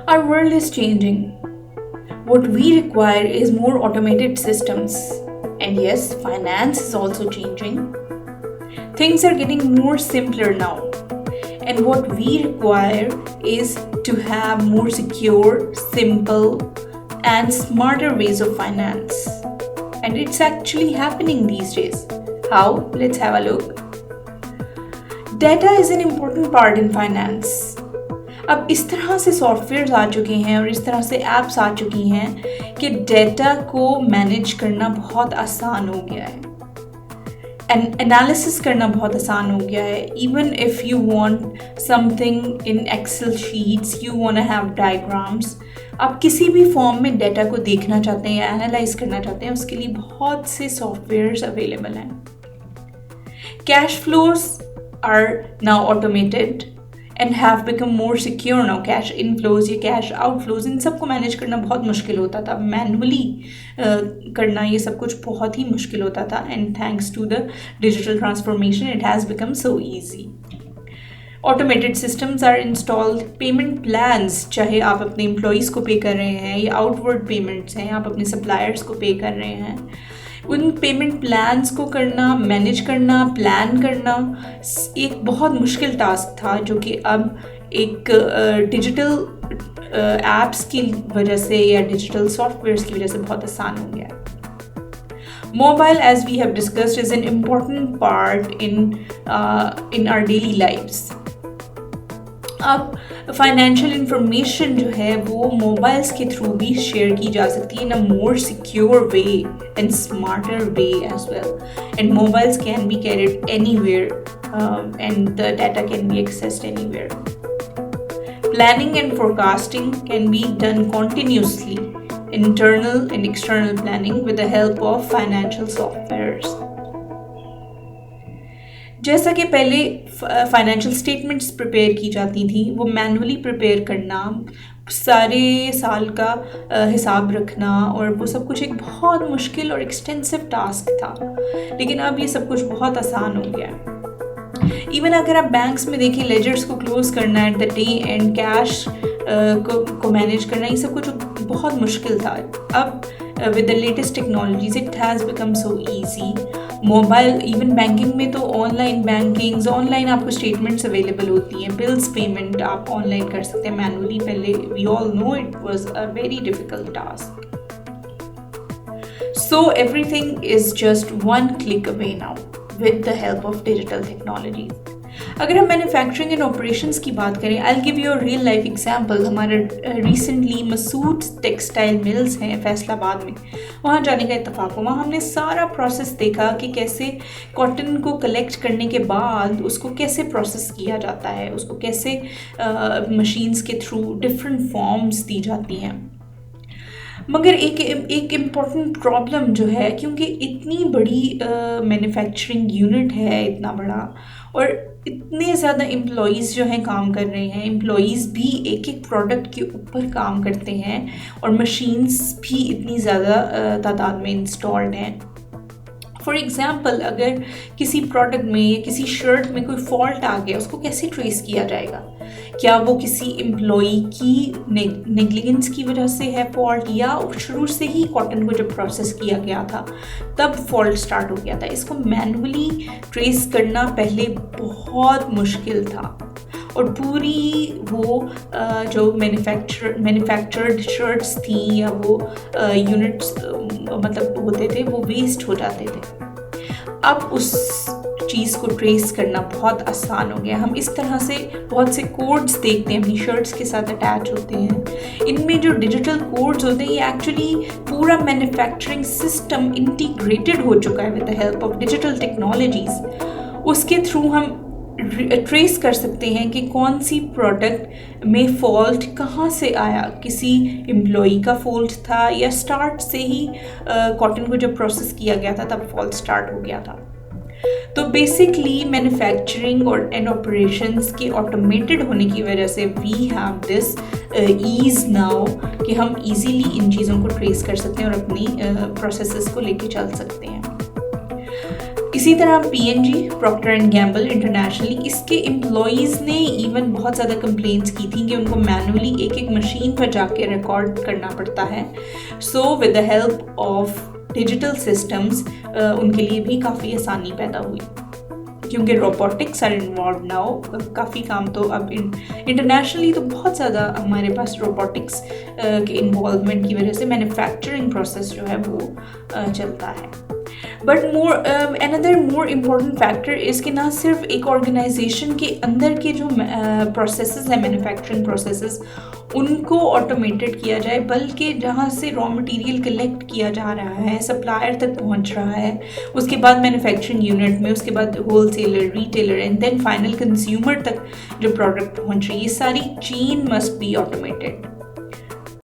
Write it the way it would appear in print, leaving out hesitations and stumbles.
Our world is changing. What we require is more automated systems. And yes, finance is also changing. Things are getting more simpler now. And what we require is to have more secure, simple, and smarter ways of finance. And it's actually happening these days. How? Let's have a look. Data is an important part in finance. अब इस तरह से softwares आ चुके हैं और इस तरह से ऐप्स आ चुकी हैं कि डेटा को मैनेज करना बहुत आसान हो गया है एंड एनालिसिस करना बहुत आसान हो गया है. Even if you want something in Excel sheets, you want to have diagrams, आप किसी भी फॉर्म में डेटा को देखना चाहते हैं या एनालाइज करना चाहते हैं, उसके लिए बहुत से सॉफ्टवेयर्स अवेलेबल हैं. Cash flows are now automated and have become more secure now. Cash inflows या कैश आउटफ्लोज, इन सबको मैनेज करना बहुत मुश्किल होता था. मैनुअली करना ये सब कुछ बहुत ही मुश्किल होता था and thanks to the digital transformation it has become so easy. Automated systems are installed. Payment plans, चाहे आप अपने एम्प्लॉयज़ को पे कर रहे हैं या आउटवर्ड पेमेंट्स हैं, आप अपने सप्लायर्स को पे कर रहे हैं, उन पेमेंट प्लान्स को करना, मैनेज करना, प्लान करना एक बहुत मुश्किल टास्क था, जो कि अब एक डिजिटल एप्स की वजह से या डिजिटल सॉफ्टवेयर्स की वजह से बहुत आसान हो गया है. Mobile, as we have discussed, is an important part in our daily lives. अब फाइनेंशियल इंफॉर्मेशन जो है वो मोबाइल्स के थ्रू भी शेयर की जा सकती है in a more secure way and smarter way as well. And mobiles can be carried anywhere and the data can be accessed anywhere. Planning and forecasting can be done continuously, internal and external planning with the help of financial softwares. जैसा कि पहले financial statements prepare की जाती थी, वो manually prepare करना, सारे साल का हिसाब रखना और वो सब कुछ एक बहुत मुश्किल और एक्सटेंसिव टास्क था. लेकिन अब ये सब कुछ बहुत आसान हो गया है. इवन अगर आप बैंक्स में देखें, लेजर्स को क्लोज करना at the day and cash को मैनेज करना, ये सब कुछ बहुत मुश्किल था. अब with the latest technologies it has become so easy. Mobile even banking में तो ऑनलाइन बैंकिंग्स, ऑनलाइन आपको स्टेटमेंट्स अवेलेबल होती हैं, बिल्स पेमेंट आप ऑनलाइन कर सकते हैं. मैनुअली पहले we all know it was a very difficult task. So everything is just one click away now with the help of digital technologies. अगर हम मैन्युफैक्चरिंग एंड ऑपरेशंस की बात करें, I will give you a real life example. हमारे recently Masood textile mills हैं फैसलाबाद में, वहाँ जाने का इत्तेफाक हुआ. वहाँ हमने सारा प्रोसेस देखा कि कैसे कॉटन को कलेक्ट करने के बाद उसको कैसे प्रोसेस किया जाता है, उसको कैसे मशीन्स के थ्रू डिफरेंट फॉर्म्स दी जाती हैं. मगर एक इम्पॉर्टेंट प्रॉब्लम जो है, क्योंकि इतनी बड़ी मैन्युफैक्चरिंग यूनिट है, इतना बड़ा, और इतने ज़्यादा एम्प्लॉयज़ जो हैं काम कर रहे हैं, एम्प्लॉयज़ भी एक एक प्रोडक्ट के ऊपर काम करते हैं और मशीन्स भी इतनी ज़्यादा तादाद में इंस्टॉल्ड हैं. फॉर एग्ज़ाम्पल, अगर किसी प्रोडक्ट में या किसी शर्ट में कोई फॉल्ट आ गया, उसको कैसे ट्रेस किया जाएगा? क्या वो किसी एम्प्लॉई की नेग्लिजेंस की वजह से है फॉल्ट, या शुरू से ही कॉटन को जब प्रोसेस किया गया था तब फॉल्ट स्टार्ट हो गया था? इसको मैनुअली ट्रेस करना पहले बहुत मुश्किल था और पूरी वो जो मैन्युफैक्चर्ड शर्ट्स थी या वो यूनिट्स मतलब होते थे, वो वेस्ट हो जाते थे. अब उस चीज़ को ट्रेस करना बहुत आसान हो गया. हम इस तरह से बहुत से कोड्स देखते हैं, अपनी शर्ट्स के साथ अटैच होते हैं. इनमें जो डिजिटल कोड्स होते हैं, ये एक्चुअली पूरा मैन्युफैक्चरिंग सिस्टम इंटीग्रेटेड हो चुका है with the help of digital technologies. उसके थ्रू हम ट्रेस कर सकते हैं कि कौन सी प्रोडक्ट में फ़ॉल्ट कहाँ से आया. किसी एम्प्लॉई का फॉल्ट था या स्टार्ट से ही कॉटन को जब प्रोसेस किया गया था तब फॉल्ट स्टार्ट हो गया था. तो बेसिकली मैन्युफैक्चरिंग और एंड ऑपरेशंस के ऑटोमेटेड होने की वजह से we have this ease now कि हम इजीली इन चीज़ों को ट्रेस कर सकते हैं और अपनी प्रोसेसेस को लेके चल सकते हैं. इसी तरह PNG, Procter and Gamble internationally, इसके एम्प्लॉयज़ ने इवन बहुत ज़्यादा कंप्लेंट्स की थी कि उनको मैनुअली एक एक मशीन पर जाके रिकॉर्ड करना पड़ता है। So with the help of digital systems उनके लिए भी काफ़ी आसानी पैदा हुई, क्योंकि रोबोटिक्स आर इन्वॉल्व नाउ। काफ़ी काम तो अब इंटरनेशनली तो बहुत ज़्यादा हमारे पास रोबोटिक्स के इन्वॉल्वमेंट की वजह से मैन्युफैक्चरिंग प्रोसेस जो है वो चलता है। But another more important factor is कि ना सिर्फ एक ऑर्गेनाइजेशन के अंदर के जो प्रोसेसेस हैं, मैन्युफैक्चरिंग प्रोसेसेस, उनको ऑटोमेटेड किया जाए, बल्कि जहाँ से रॉ मटेरियल कलेक्ट किया जा रहा है, सप्लायर तक पहुँच रहा है, उसके बाद मैन्युफैक्चरिंग यूनिट में, उसके बाद wholesaler, retailer and then final consumer तक जो प्रोडक्ट पहुँच रही है, ये सारी चेन मस्ट बी ऑटोमेटेड।